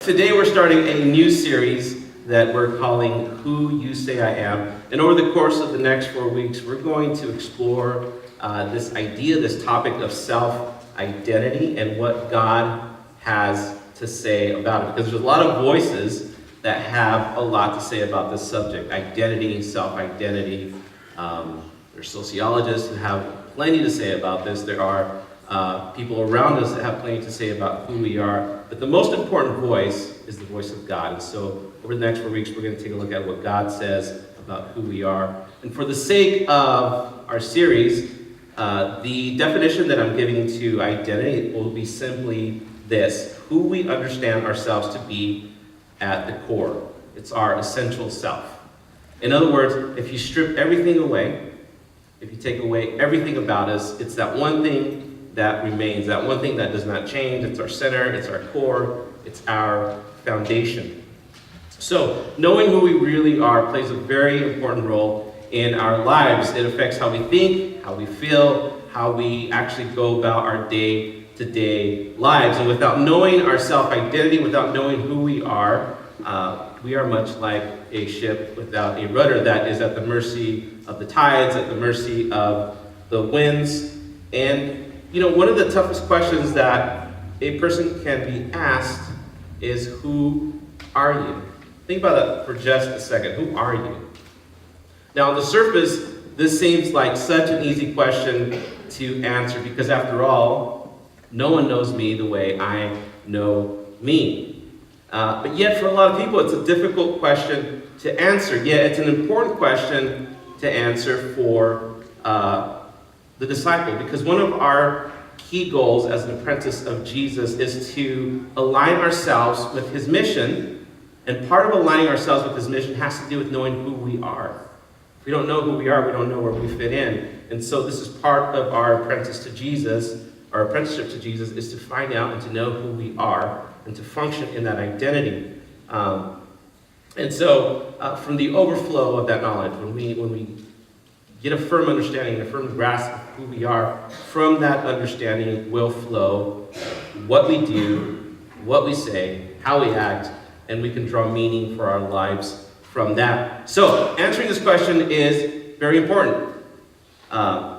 Today we're starting a new series that we're calling Who You Say I Am. And over the course of the next 4 weeks, we're going to explore this idea, this topic of self-identity and what God has to say about it. Because there's a lot of voices that have a lot to say about this subject, identity, self-identity. There's sociologists who have plenty to say about this. There are people around us that have plenty to say about who we are. But the most important voice is the voice of God. And so over the next 4 weeks, we're going to take a look at what God says about who we are. And for the sake of our series, the definition that I'm giving to identity will be simply this: who we understand ourselves to be at the core. It's our essential self. In other words, if you strip everything away, if you take away everything about us, it's that one thing that remains, that one thing that does not change. It's our center, it's our core, it's our foundation. So, knowing who we really are plays a very important role in our lives. It affects how we think, how we feel, how we actually go about our day-to-day lives. And without knowing our self-identity, without knowing who we are much like a ship without a rudder that is at the mercy of the tides, at the mercy of the winds. And one of the toughest questions that a person can be asked is, who are you? Think about that for just a second. Who are you? Now, on the surface, this seems like such an easy question to answer because, after all, no one knows me the way I know me. But yet, for a lot of people, it's a difficult question to answer. Yet, it's an important question to answer for the disciple, because one of our key goals as an apprentice of Jesus is to align ourselves with his mission. And part of aligning ourselves with his mission has to do with knowing who we are. If we don't know who we are, we don't know where we fit in. And so this is part of our apprentice to Jesus. Our apprenticeship to Jesus is to find out and to know who we are and to function in that identity. And so from the overflow of that knowledge, when we get a firm understanding, a firm grasp of who we are, from that understanding will flow what we do, what we say, how we act, and we can draw meaning for our lives from that. So, answering this question is very important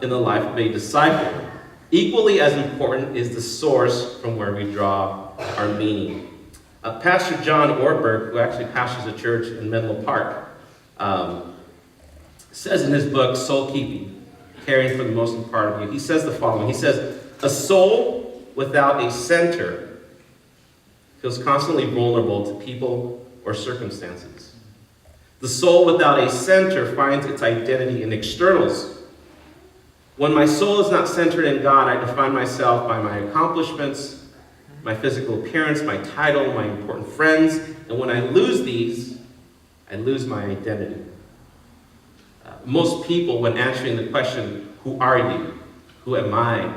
in the life of a disciple. Equally as important is the source from where we draw our meaning. Pastor John Ortberg, who actually pastors a church in Menlo Park, says in his book, Soul Keeping, Caring for the Most Part of You, he says the following. He says, a soul without a center feels constantly vulnerable to people or circumstances. The soul without a center finds its identity in externals. When my soul is not centered in God, I define myself by my accomplishments, my physical appearance, my title, my important friends, and when I lose these, I lose my identity. Most people, when answering the question, who are you? Who am I?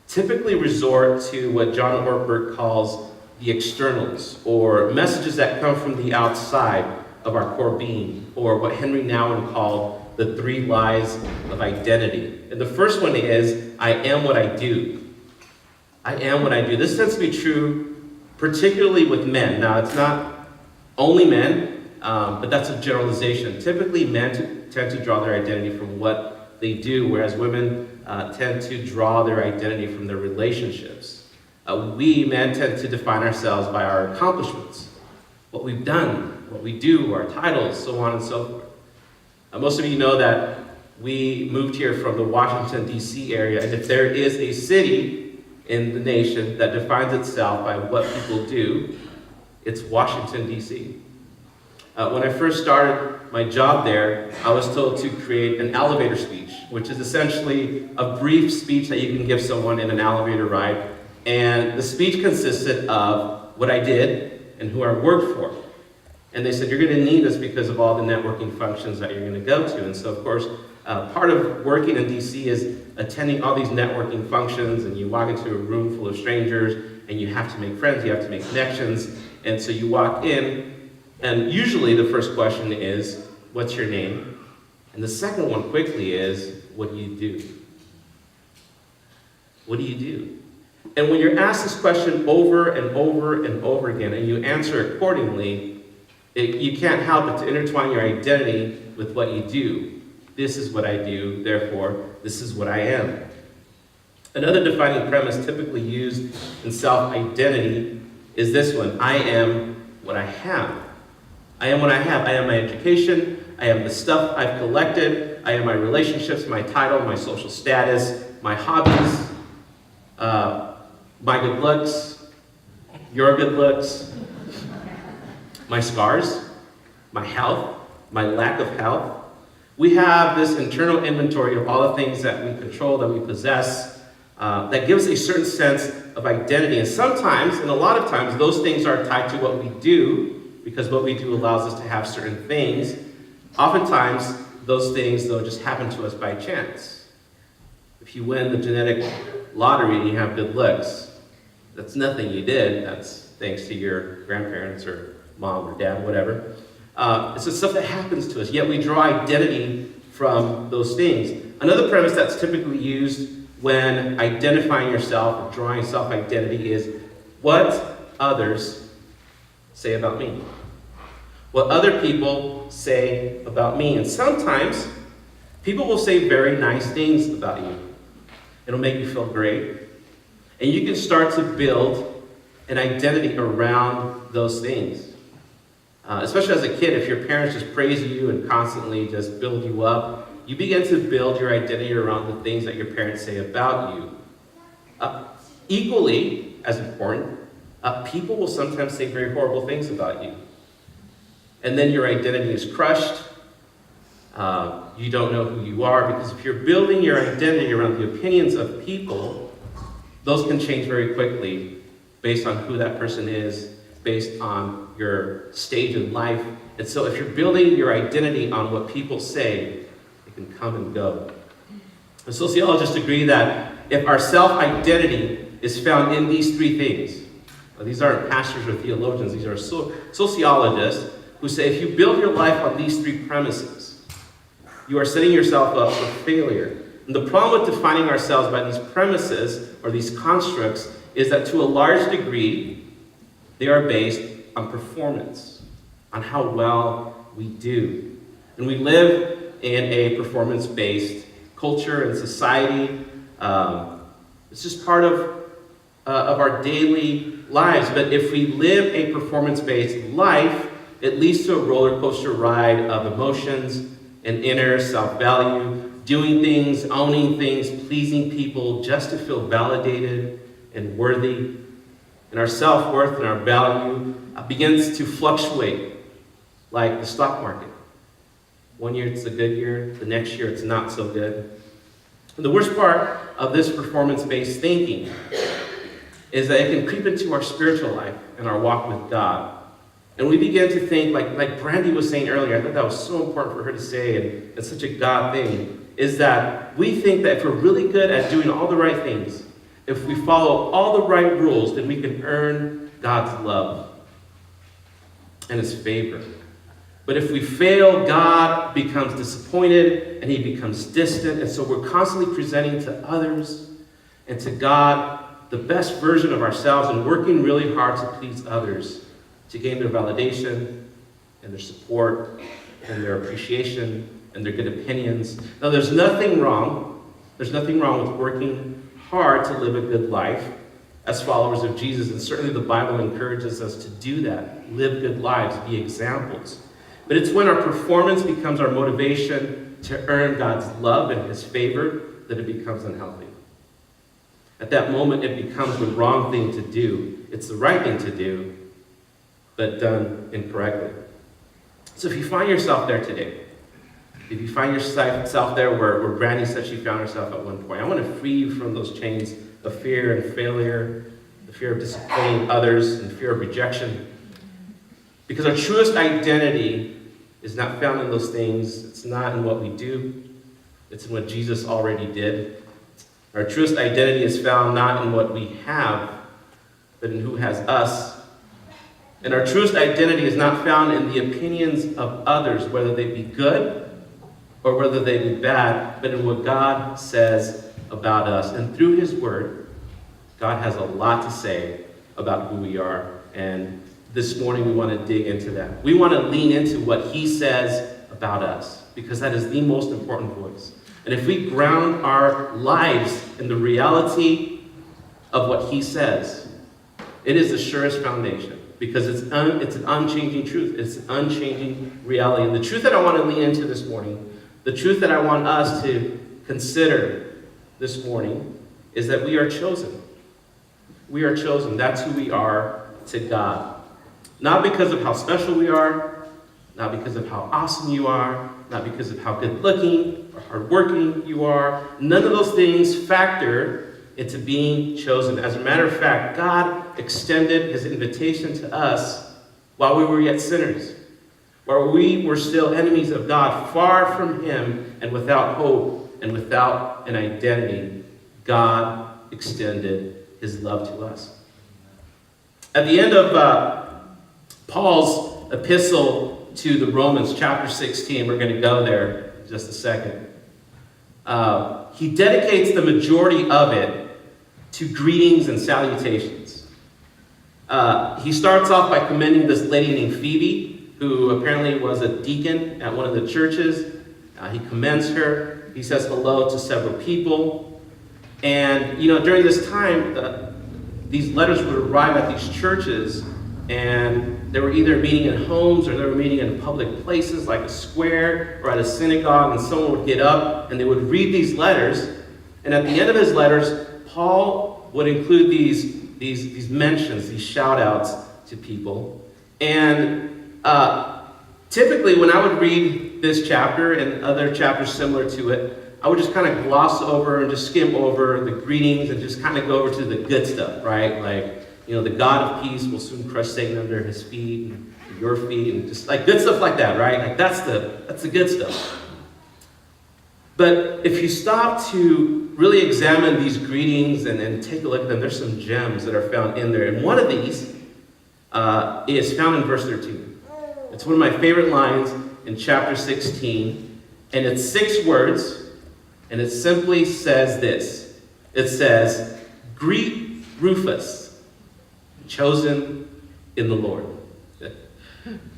Typically resort to what John Ortberg calls the externals, or messages that come from the outside of our core being, or what Henry Nouwen called the 3 lies of identity. And the first one is, I am what I do. I am what I do. This tends to be true particularly with men. Now, it's not only men, but that's a generalization. Typically, men tend to draw their identity from what they do, whereas women tend to draw their identity from their relationships. We men tend to define ourselves by our accomplishments, what we've done, what we do, our titles, so on and so forth. Most of you know that we moved here from the Washington, D.C. area, and if there is a city in the nation that defines itself by what people do, it's Washington, D.C. When I first started my job there, I was told to create an elevator speech, which is essentially a brief speech that you can give someone in an elevator ride. And the speech consisted of what I did and who I worked for. And they said, you're going to need this because of all the networking functions that you're going to go to. And so, of course, part of working in DC is attending all these networking functions, and you walk into a room full of strangers, and you have to make friends, you have to make connections. And so you walk in, and usually the first question is, what's your name? And the second one quickly is, what do you do? What do you do? And when you're asked this question over and over and over again, and you answer accordingly, you can't help but to intertwine your identity with what you do. This is what I do, therefore, this is what I am. Another defining premise typically used in self-identity is this one: I am what I have. I am what I have. I am my education. I am the stuff I've collected. I am my relationships, my title, my social status, my hobbies, my good looks, your good looks, my scars, my health, my lack of health. We have this internal inventory of all the things that we control, that we possess, that gives a certain sense of identity. And sometimes, and a lot of times, those things are tied to what we do, because what we do allows us to have certain things. Oftentimes, those things, though, just happen to us by chance. If you win the genetic lottery and you have good looks, that's nothing you did. That's thanks to your grandparents or mom or dad, whatever. It's just stuff that happens to us, yet we draw identity from those things. Another premise that's typically used when identifying yourself or drawing self-identity is what others say about me. What other people say about me. And sometimes people will say very nice things about you. It'll make you feel great. And you can start to build an identity around those things. Especially as a kid, if your parents just praise you and constantly just build you up, you begin to build your identity around the things that your parents say about you. Equally as important, people will sometimes say very horrible things about you. And then your identity is crushed. You don't know who you are, because if you're building your identity around the opinions of people, those can change very quickly based on who that person is, based on your stage in life. And so if you're building your identity on what people say, it can come and go. And sociologists agree that if our self-identity is found in these three things, these aren't pastors or theologians, these are sociologists who say if you build your life on these three premises, you are setting yourself up for failure. And the problem with defining ourselves by these premises or these constructs is that to a large degree, they are based on performance, on how well we do. And we live in a performance-based culture and society. It's just part of our daily lives. But if we live a performance-based life, it leads to a roller coaster ride of emotions and inner self-value, doing things, owning things, pleasing people just to feel validated and worthy. And our self-worth and our value begins to fluctuate like the stock market. One year it's a good year, the next year it's not so good. And the worst part of this performance-based thinking is that it can creep into our spiritual life and our walk with God. And we begin to think, like Brandy was saying earlier, I thought that was so important for her to say, and it's such a God thing, is that we think that if we're really good at doing all the right things, if we follow all the right rules, then we can earn God's love and His favor. But if we fail, God becomes disappointed and He becomes distant. And so we're constantly presenting to others and to God the best version of ourselves and working really hard to please others, to gain their validation and their support and their appreciation and their good opinions. Now, there's nothing wrong with working hard to live a good life as followers of Jesus, and certainly the Bible encourages us to do that, live good lives, be examples. But it's when our performance becomes our motivation to earn God's love and His favor that it becomes unhealthy. At that moment, it becomes the wrong thing to do. It's the right thing to do, but done incorrectly. So if you find yourself there today, if you find yourself there where Brandy said she found herself at one point, I want to free you from those chains of fear and failure, the fear of disappointing others, and fear of rejection. Because our truest identity is not found in those things. It's not in what we do. It's in what Jesus already did. Our truest identity is found not in what we have, but in who has us. And our truest identity is not found in the opinions of others, whether they be good or whether they be bad, but in what God says about us. And through His Word, God has a lot to say about who we are, and this morning we want to dig into that. We want to lean into what he says about us, because that is the most important voice. And if we ground our lives in the reality of what he says, it is the surest foundation, because it's an unchanging truth. It's an unchanging reality. And the truth that I want to lean into this morning, the truth that I want us to consider this morning, is that we are chosen. We are chosen. That's who we are to God. Not because of how special we are, not because of how awesome you are, not because of how good looking or hardworking you are. None of those things factor into being chosen. As a matter of fact, God extended his invitation to us while we were yet sinners, while we were still enemies of God, far from him and without hope and without an identity. God extended his love to us. At the end of Paul's epistle to the Romans, chapter 16, we're going to go there in just a second. He dedicates the majority of it to greetings and salutations. He starts off by commending this lady named Phoebe, who apparently was a deacon at one of the churches. He commends her. He says hello to several people. And, during this time, these letters would arrive at these churches, and they were either meeting in homes or they were meeting in public places like a square or at a synagogue, and someone would get up and they would read these letters. And at the end of his letters, Paul would include these mentions, these shout-outs to people. And typically when I would read this chapter and other chapters similar to it, I would just kind of gloss over and just skim over the greetings and just kind of go over to the good stuff, right? Like, the God of peace will soon crush Satan under his feet and your feet, and just like good stuff like that, right? Like that's the good stuff. But if you stop to really examine these greetings and take a look at them, there's some gems that are found in there. And one of these is found in verse 13. It's one of my favorite lines in chapter 16, and it's 6 words. And it simply says this. It says, "Greet Rufus, chosen in the Lord."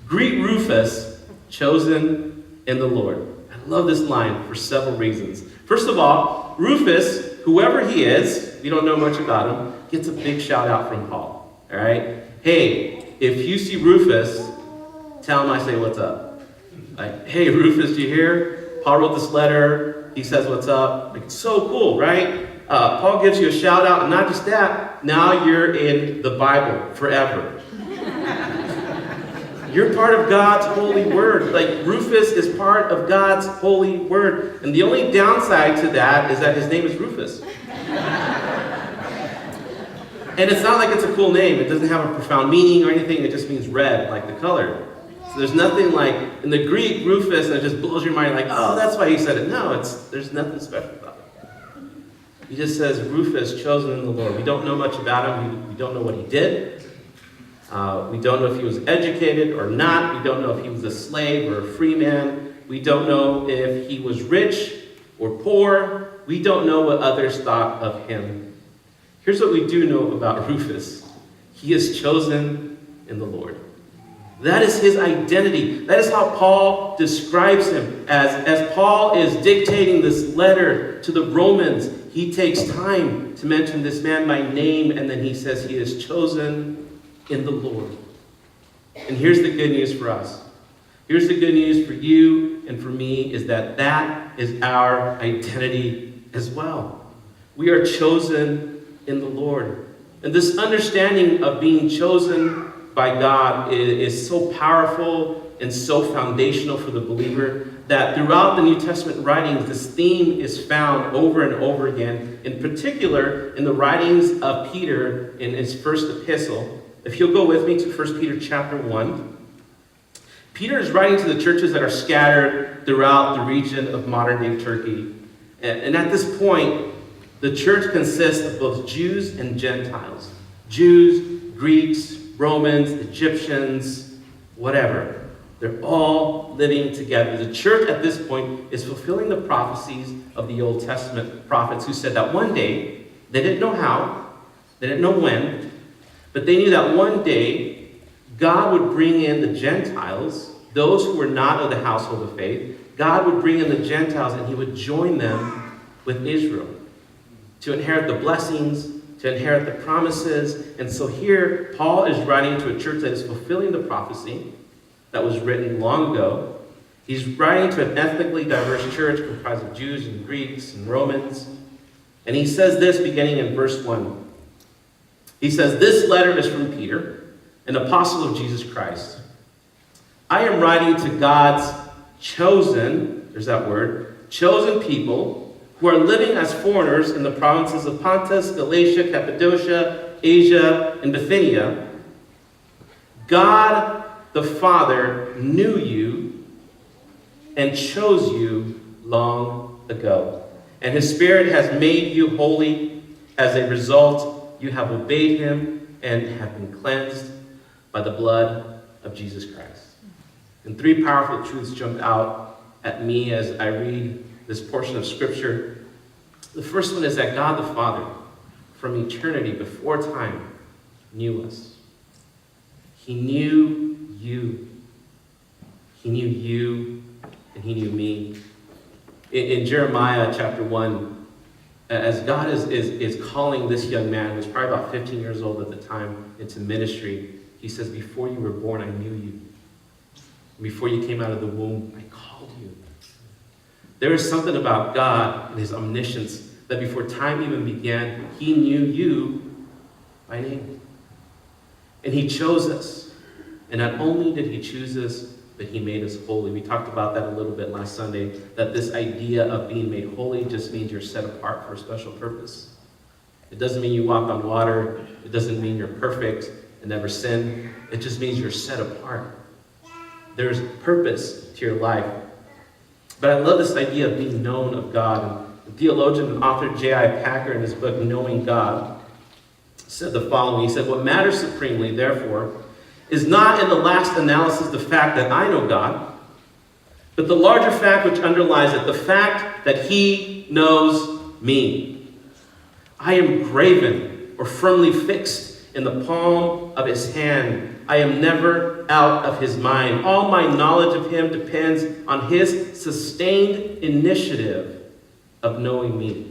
Greet Rufus, chosen in the Lord. I love this line for several reasons. First of all, Rufus, whoever he is, if you don't know much about him, gets a big shout out from Paul. All right? Hey, if you see Rufus, tell him I say what's up. Like, hey, Rufus, do you hear? Paul wrote this letter. He says what's up. Like, it's so cool, right? Paul gives you a shout out, and not just that, now you're in the Bible forever. You're part of God's holy word. Like, Rufus is part of God's holy word. And the only downside to that is that his name is Rufus. And it's not like it's a cool name. It doesn't have a profound meaning or anything. It just means red, like the color. So there's nothing like, in the Greek, Rufus, and it just blows your mind like, oh, that's why he said it. No, there's nothing special about it. He just says, Rufus, chosen in the Lord. We don't know much about him. We don't know what he did. We don't know if he was educated or not. We don't know if he was a slave or a free man. We don't know if he was rich or poor. We don't know what others thought of him. Here's what we do know about Rufus. He is chosen in the Lord. That is his identity. That is how Paul describes him. As Paul is dictating this letter to the Romans, he takes time to mention this man by name, and then he says he is chosen in the Lord. And here's the good news for us. Here's the good news for you and for me, is that is our identity as well. We are chosen in the Lord. And this understanding of being chosen by God is so powerful and so foundational for the believer that throughout the New Testament writings, this theme is found over and over again, in particular in the writings of Peter in his first epistle. If you'll go with me to 1 Peter chapter 1. Peter is writing to the churches that are scattered throughout the region of modern-day Turkey. And at this point, the church consists of both Jews and Gentiles. Jews, Greeks, Romans, Egyptians, whatever. They're all living together. The church at this point is fulfilling the prophecies of the Old Testament prophets who said that one day, they didn't know how, They didn't know when, but they knew that one day God would bring in the Gentiles, those who were not of the household of faith. God would bring in the Gentiles and he would join them with Israel to inherit the blessings, to inherit the promises. And so here, Paul is writing to a church that is fulfilling the prophecy that was written long ago. He's writing to an ethnically diverse church comprised of Jews and Greeks and Romans. And he says this beginning in verse 1. He says, "This letter is from Peter, an apostle of Jesus Christ. I am writing to God's chosen," there's that word, "chosen people who are living as foreigners in the provinces of Pontus, Galatia, Cappadocia, Asia, and Bithynia. God the Father knew you and chose you long ago. And his Spirit has made you holy. As a result, you have obeyed him and have been cleansed by the blood of Jesus Christ." And three powerful truths jump out at me as I read this portion of Scripture. The first one is that God the Father, from eternity, before time, knew us. He knew you. He knew you, and he knew me. In Jeremiah chapter 1, as God is calling this young man, who's probably about 15 years old at the time, into ministry, he says, "Before you were born, I knew you. Before you came out of the womb, I called you." There is something about God and his omniscience that before time even began, he knew you by name. And he chose us. And not only did he choose us, but he made us holy. We talked about that a little bit last Sunday, that this idea of being made holy just means you're set apart for a special purpose. It doesn't mean you walk on water. It doesn't mean you're perfect and never sin. It just means you're set apart. There's purpose to your life. But I love this idea of being known of God. And the theologian and author J.I. Packer, in his book, Knowing God, said the following. He said, "What matters supremely, therefore, is not in the last analysis the fact that I know God, but the larger fact which underlies it, the fact that he knows me. I am graven or firmly fixed in the palm of his hand. I am never out of his mind. All my knowledge of him depends on his sustained initiative of knowing me.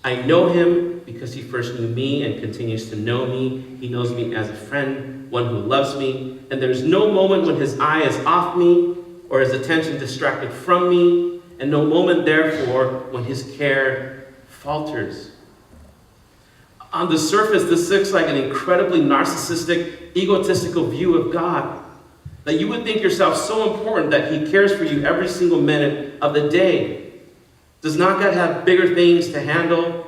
I know him because he first knew me and continues to know me. He knows me as a friend, one who loves me, and there's no moment when his eye is off me or his attention distracted from me, and no moment, therefore, when his care falters." On the surface, this looks like an incredibly narcissistic, egotistical view of God. That you would think yourself so important that he cares for you every single minute of the day. Does not God have bigger things to handle,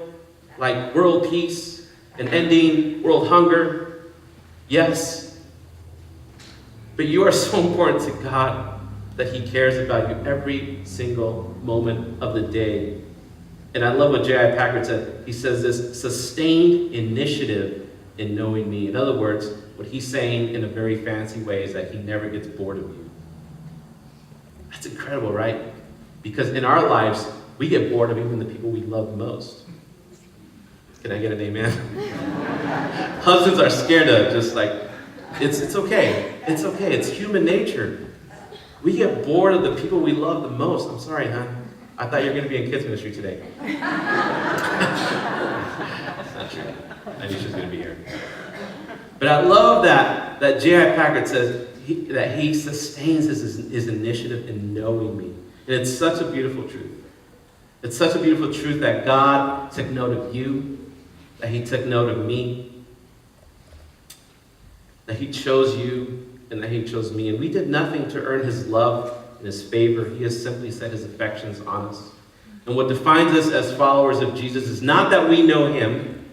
like world peace and ending world hunger? Yes. But you are so important to God that he cares about you every single moment of the day. And I love what J.I. Packer said. He says this, sustained initiative in knowing me. In other words, what he's saying in a very fancy way is that he never gets bored of you. That's incredible, right? Because in our lives, we get bored of even the people we love most. Can I get an amen? Husbands are scared of just like, it's okay. It's okay. It's human nature. We get bored of the people we love the most. I'm sorry, hon. I thought you were going to be in kids ministry today. That's not true. I knew she was going to be here. But I love that J.I. Packer says that he sustains his initiative in knowing me. And it's such a beautiful truth. It's such a beautiful truth that God took note of you, that he took note of me, that he chose you, and that he chose me. And we did nothing to earn his love and his favor. He has simply set his affections on us. And what defines us as followers of Jesus is not that we know him,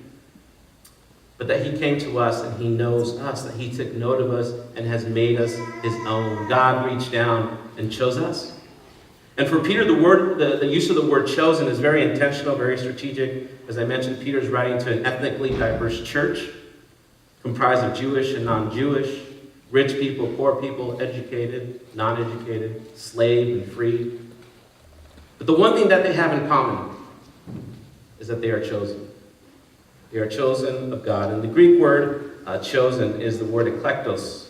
but that he came to us and he knows us, that he took note of us and has made us his own. God reached down and chose us. And for Peter, the use of the word chosen is very intentional, very strategic. As I mentioned, Peter's writing to an ethnically diverse church comprised of Jewish and non-Jewish, rich people, poor people, educated, non-educated, slave and free. But the one thing that they have in common is that they are chosen. They are chosen of God. And the Greek word chosen is the word eklektos,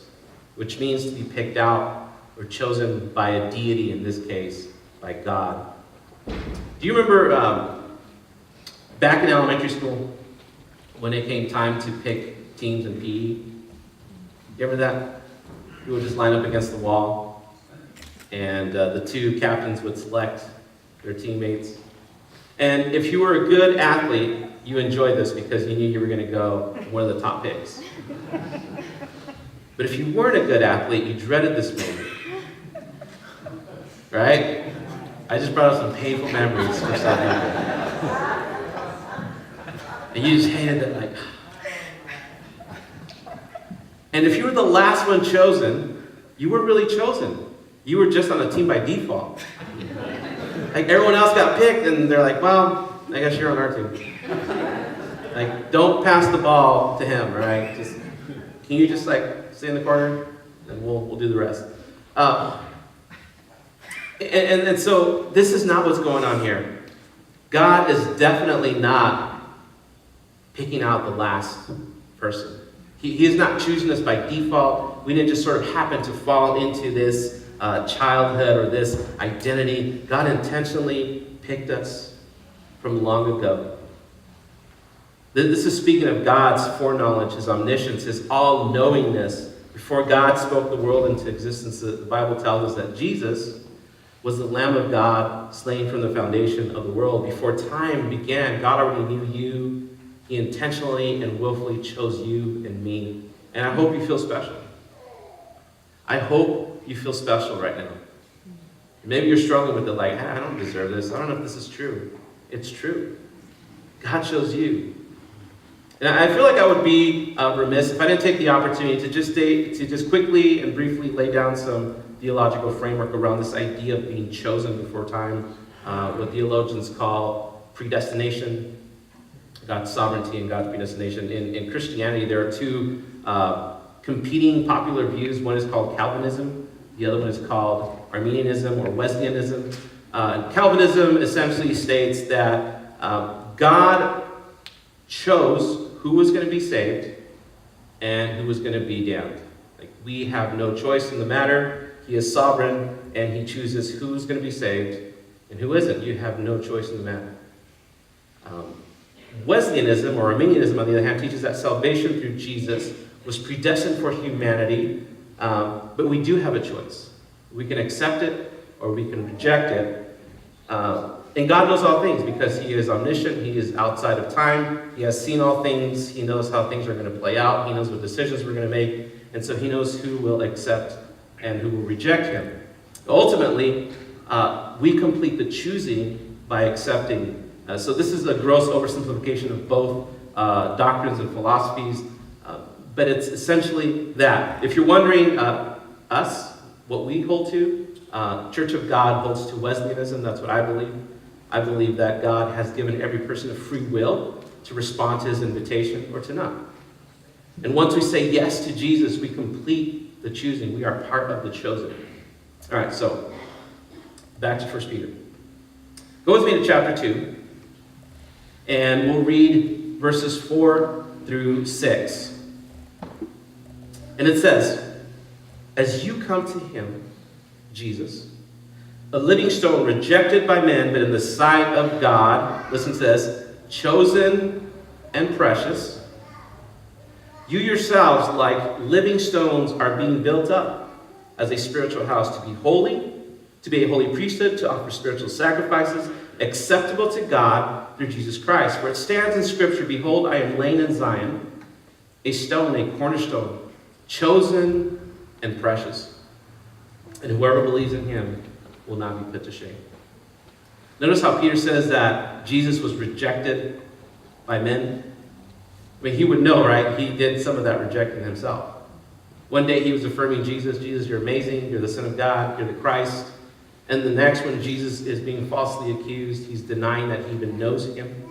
which means to be picked out or chosen by a deity, in this case, by God. Do you remember back in elementary school when it came time to pick teams in PE? You remember that? You would just line up against the wall, and the two captains would select their teammates. And if you were a good athlete, you enjoyed this because you knew you were going to go one of the top picks. But if you weren't a good athlete, you dreaded this moment. Right? I just brought up some painful memories for some people. And you just hated that, like. And if you were the last one chosen, you were really chosen. You were just on a team by default. Like, everyone else got picked, and they're like, well, I guess you're on our team. Like, don't pass the ball to him, right? Can you just, like, stay in the corner, and we'll do the rest. And so this is not what's going on here. God is definitely not picking out the last person. He is not choosing us by default. We didn't just sort of happen to fall into this childhood or this identity. God intentionally picked us from long ago. This is speaking of God's foreknowledge, his omniscience, his all-knowingness. Before God spoke the world into existence, the Bible tells us that Jesus was the Lamb of God slain from the foundation of the world. Before time began, God already knew you. He intentionally and willfully chose you and me. And I hope you feel special. I hope you feel special right now. Maybe you're struggling with it, like, I don't deserve this. I don't know if this is true. It's true. God chose you. And I feel like I would be remiss if I didn't take the opportunity to just quickly and briefly lay down some theological framework around this idea of being chosen before time, what theologians call predestination, God's sovereignty and God's predestination. In Christianity, there are two competing popular views. One is called Calvinism. The other one is called Arminianism or Wesleyanism. Calvinism essentially states that God chose who was going to be saved and who was going to be damned. Like, we have no choice in the matter. He is sovereign, and he chooses who's going to be saved and who isn't. You have no choice in the matter. Wesleyanism, or Arminianism, on the other hand, teaches that salvation through Jesus was predestined for humanity, but we do have a choice. We can accept it, or we can reject it. And God knows all things because he is omniscient. He is outside of time. He has seen all things. He knows how things are going to play out. He knows what decisions we're going to make. And so he knows who will accept and who will reject him. Ultimately, we complete the choosing by accepting. So this is a gross oversimplification of both doctrines and philosophies, but it's essentially that. If you're wondering, us, what we hold to, Church of God holds to Wesleyanism. That's what I believe. I believe that God has given every person a free will to respond to his invitation or to not. And once we say yes to Jesus, we complete the choosing. We are part of the chosen. All right, so back to 1 Peter. Go with me to chapter 2, and we'll read verses 4 through 6. And it says, as you come to him, Jesus, a living stone rejected by men, but in the sight of God, listen to this, chosen and precious, you yourselves, like living stones, are being built up as a spiritual house to be holy, to be a holy priesthood, to offer spiritual sacrifices acceptable to God through Jesus Christ. For it stands in Scripture, behold, I am laying in Zion a stone, a cornerstone, chosen and precious. And whoever believes in him will not be put to shame. Notice how Peter says that Jesus was rejected by men. I mean, he would know, right? He did some of that rejecting himself. One day he was affirming Jesus, you're amazing, you're the Son of God, you're the Christ. And the next, when Jesus is being falsely accused, he's denying that he even knows him.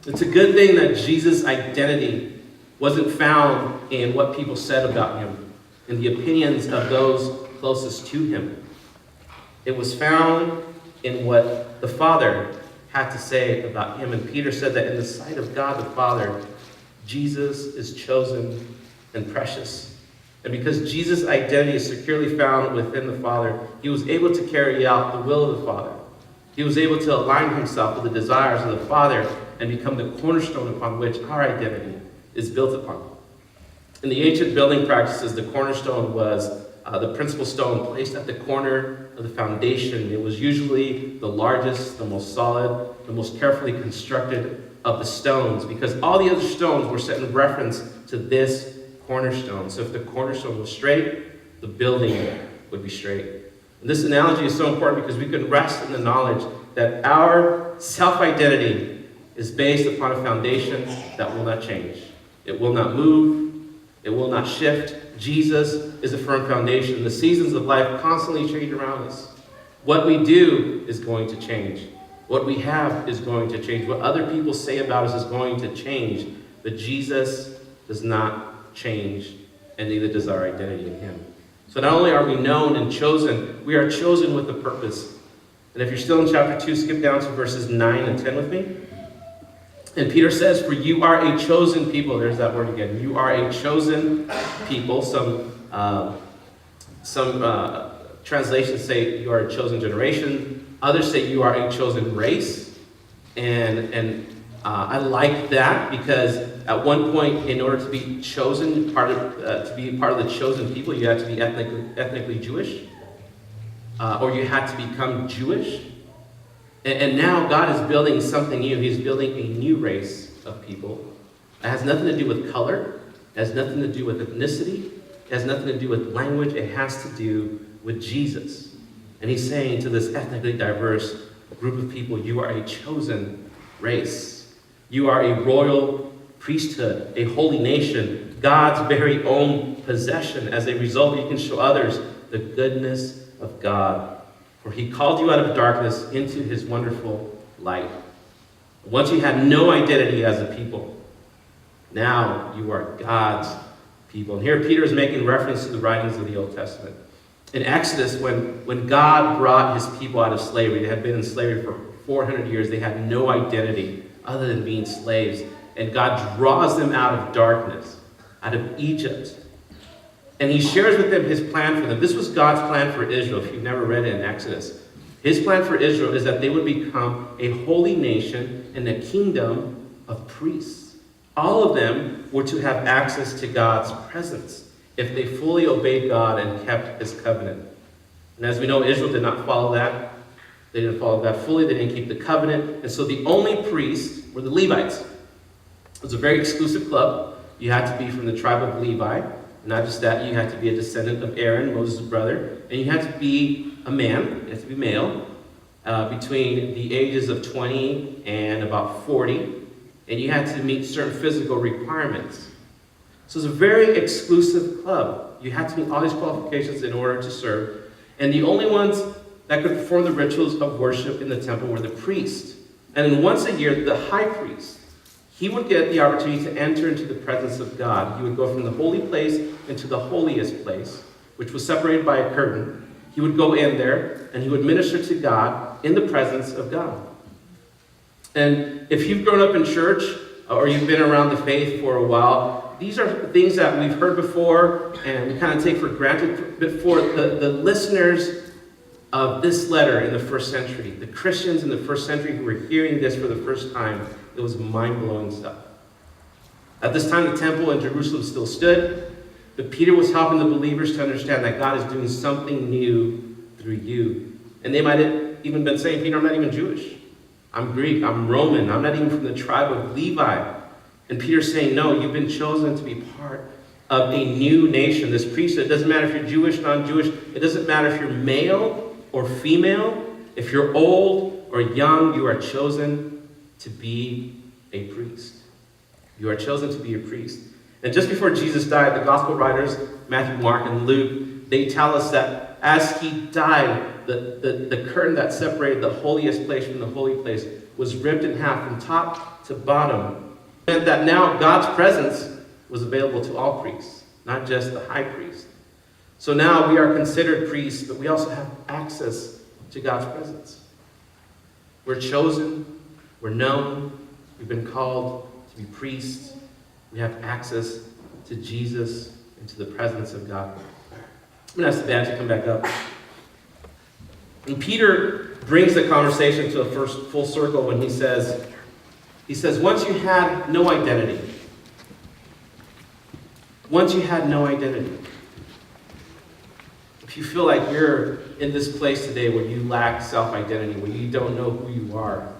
It's a good thing that Jesus' identity wasn't found in what people said about him, in the opinions of those closest to him. It was found in what the Father had to say about him. And Peter said that in the sight of God the Father, Jesus is chosen and precious. And because Jesus' identity is securely found within the Father, he was able to carry out the will of the Father. He was able to align himself with the desires of the Father and become the cornerstone upon which our identity is built upon. In the ancient building practices, the cornerstone was the principal stone placed at the corner of the foundation. It was usually the largest, the most solid, the most carefully constructed of the stones, because all the other stones were set in reference to this cornerstone. So if the cornerstone was straight, the building would be straight. And this analogy is so important because we can rest in the knowledge that our self-identity is based upon a foundation that will not change. It will not move. It will not shift. Jesus is a firm foundation. The seasons of life constantly change around us. What we do is going to change. What we have is going to change. What other people say about us is going to change. But Jesus does not change, and neither does our identity in him. So not only are we known and chosen, we are chosen with a purpose. And if you're still in chapter 2, skip down to verses 9 and 10 with me. And Peter says, for you are a chosen people. There's that word again. You are a chosen people. Some translations say you are a chosen generation. Others say you are a chosen race. And I like that because at one point, in order to be chosen, to be part of the chosen people, you had to be ethnically Jewish. Or you had to become Jewish. And now God is building something new. He's building a new race of people. It has nothing to do with color. It has nothing to do with ethnicity. It has nothing to do with language. It has to do with Jesus. And he's saying to this ethnically diverse group of people, you are a chosen race. You are a royal priesthood, a holy nation, God's very own possession. As a result, you can show others the goodness of God. For he called you out of darkness into his wonderful light. Once you had no identity as a people, now you are God's people. And here Peter is making reference to the writings of the Old Testament. In Exodus, when God brought his people out of slavery, they had been in slavery for 400 years. They had no identity other than being slaves. And God draws them out of darkness, out of Egypt. And he shares with them his plan for them. This was God's plan for Israel, if you've never read it in Exodus. His plan for Israel is that they would become a holy nation and a kingdom of priests. All of them were to have access to God's presence if they fully obeyed God and kept his covenant. And as we know, Israel did not follow that. They didn't follow that fully. They didn't keep the covenant. And so the only priests were the Levites. It was a very exclusive club. You had to be from the tribe of Levi. Not just that, you had to be a descendant of Aaron, Moses' brother, and you had to be a man, you had to be male, between the ages of 20 and about 40, and you had to meet certain physical requirements. So it's a very exclusive club. You had to meet all these qualifications in order to serve, and the only ones that could perform the rituals of worship in the temple were the priests. And then once a year, the high priest, he would get the opportunity to enter into the presence of God. He would go from the holy place into the holiest place, which was separated by a curtain. He would go in there, and he would minister to God in the presence of God. And if you've grown up in church, or you've been around the faith for a while, these are things that we've heard before, and we kind of take for granted. Before the listeners of this letter in the first century, the Christians in the first century who were hearing this for the first time, it was mind-blowing stuff. At this time, the temple in Jerusalem still stood, but Peter was helping the believers to understand that God is doing something new through you. And they might have even been saying, Peter, I'm not even Jewish. I'm Greek, I'm Roman, I'm not even from the tribe of Levi. And Peter's saying, no, you've been chosen to be part of a new nation, this priesthood. It doesn't matter if you're Jewish, non-Jewish. It doesn't matter if you're male or female. If you're old or young, you are chosen to be a priest. You are chosen to be a priest. And just before Jesus died, the gospel writers, Matthew, Mark, and Luke, they tell us that as he died, the curtain that separated the holiest place from the holy place was ripped in half from top to bottom. It meant that now God's presence was available to all priests, not just the high priest. So now we are considered priests, but we also have access to God's presence. We're chosen, We're known. We've been called to be priests. We have access to Jesus and to the presence of God. I'm going to ask the band to come back up. And Peter brings the conversation to a first full circle when he says, once you had no identity. Once you had no identity. If you feel like you're in this place today where you lack self-identity, where you don't know who you are,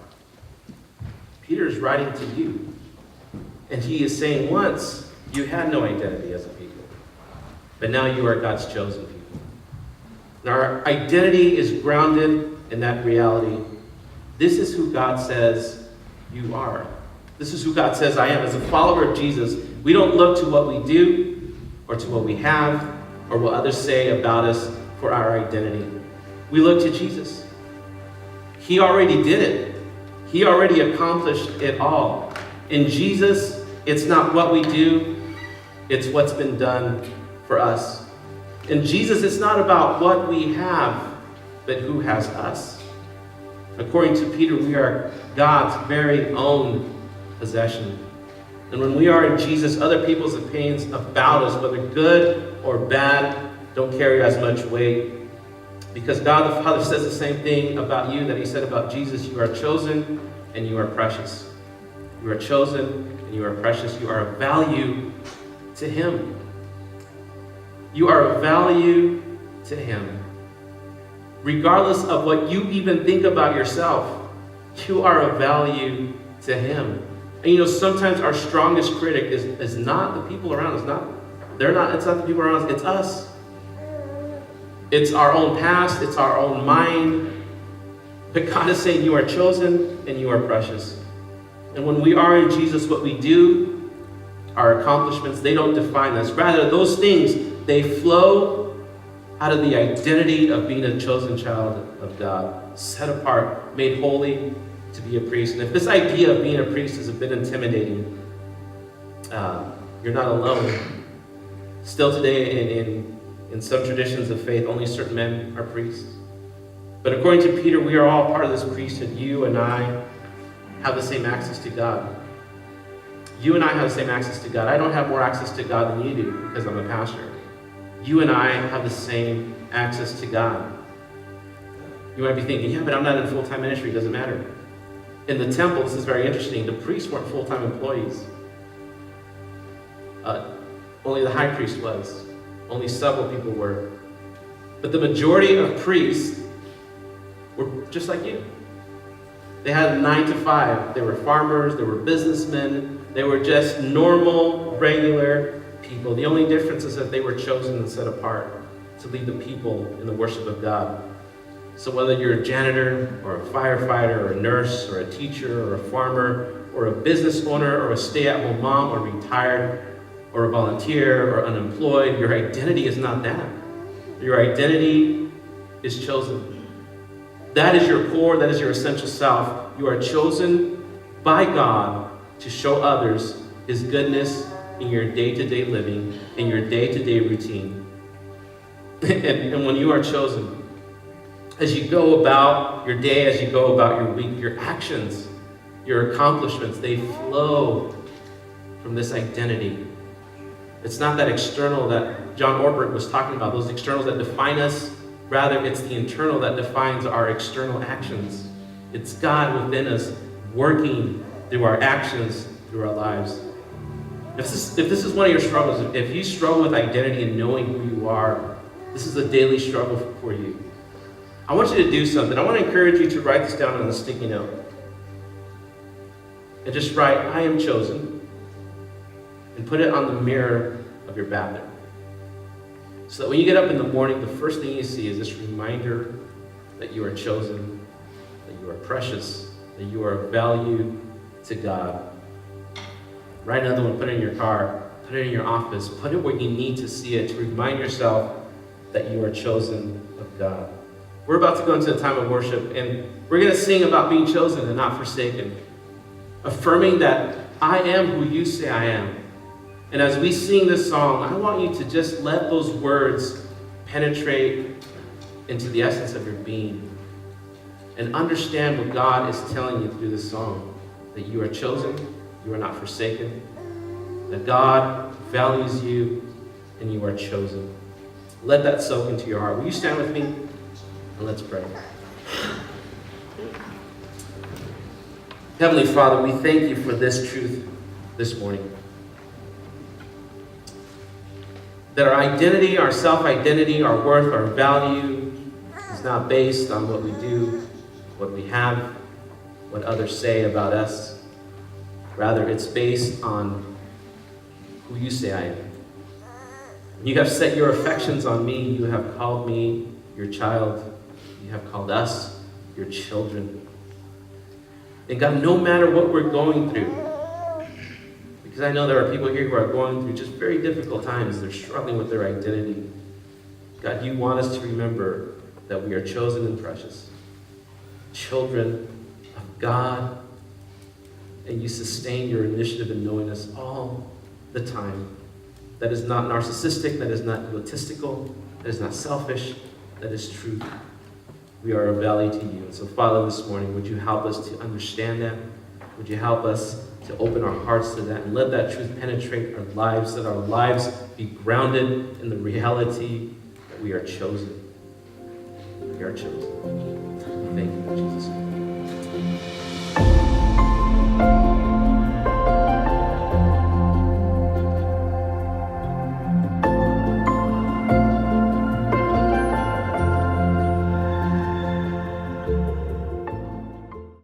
Peter is writing to you. And he is saying, once you had no identity as a people, but now you are God's chosen people. And our identity is grounded in that reality. This is who God says you are. This is who God says I am. As a follower of Jesus, we don't look to what we do or to what we have or what others say about us for our identity. We look to Jesus. He already did it. He already accomplished it all. In Jesus, it's not what we do, it's what's been done for us. In Jesus, it's not about what we have, but who has us. According to Peter, we are God's very own possession. And when we are in Jesus, other people's opinions about us, whether good or bad, don't carry as much weight. Because God the Father says the same thing about you that he said about Jesus. You are chosen and you are precious. You are chosen and you are precious. You are of value to him. You are of value to him. Regardless of what you even think about yourself, you are of value to him. And sometimes our strongest critic is not the people around us. It's not the people around us, it's us. It's our own past, it's our own mind. But God is saying you are chosen and you are precious. And when we are in Jesus, what we do, our accomplishments, they don't define us. Rather, those things, they flow out of the identity of being a chosen child of God, set apart, made holy to be a priest. And if this idea of being a priest is a bit intimidating, you're not alone. Still today, in some traditions of faith, only certain men are priests. But according to Peter, we are all part of this priesthood. You and I have the same access to God. You and I have the same access to God. I don't have more access to God than you do because I'm a pastor. You and I have the same access to God. You might be thinking, yeah, but I'm not in full-time ministry. It doesn't matter. In the temple, this is very interesting. The priests weren't full-time employees. Only the high priest was. Only several people were. But the majority of priests were just like you. They had a 9 to 5. They were farmers. They were businessmen. They were just normal, regular people. The only difference is that they were chosen and set apart to lead the people in the worship of God. So whether you're a janitor or a firefighter or a nurse or a teacher or a farmer or a business owner or a stay-at-home mom or retired or a volunteer or unemployed, your identity is not that. Your identity is chosen. That is your core, that is your essential self. You are chosen by God to show others his goodness in your day-to-day living, in your day-to-day routine. and when you are chosen, as you go about your day, as you go about your week, your actions, your accomplishments, they flow from this identity. It's not that external that John Ortberg was talking about, those externals that define us. Rather, it's the internal that defines our external actions. It's God within us working through our actions, through our lives. If this is one of your struggles, if you struggle with identity and knowing who you are, this is a daily struggle for you. I want you to do something. I want to encourage you to write this down on a sticky note. And just write, I am chosen. And put it on the mirror of your bathroom. So that when you get up in the morning, the first thing you see is this reminder that you are chosen, that you are precious, that you are of value to God. Write another one, put it in your car, put it in your office, put it where you need to see it to remind yourself that you are chosen of God. We're about to go into a time of worship, and we're going to sing about being chosen and not forsaken, affirming that I am who you say I am. And as we sing this song, I want you to just let those words penetrate into the essence of your being and understand what God is telling you through this song. that you are chosen, you are not forsaken, that God values you, and you are chosen. Let that soak into your heart. Will you stand with me? And let's pray. Heavenly Father, we thank you for this truth this morning. That our identity, our self-identity, our worth, our value is not based on what we do, what we have, what others say about us. Rather, it's based on who you say I am. You have set your affections on me. You have called me your child. You have called us your children. And God, no matter what we're going through, because I know there are people here who are going through just very difficult times. They're struggling with their identity. God, you want us to remember that we are chosen and precious, children of God, and you sustain your initiative in knowing us all the time. That is not narcissistic, that is not egotistical, that is not selfish, that is truth. We are of value to you. And so, Father, this morning, would you help us to understand that? Would you help us to open our hearts to that and let that truth penetrate our lives, that our lives be grounded in the reality that we are chosen. We are chosen. Thank you, Jesus.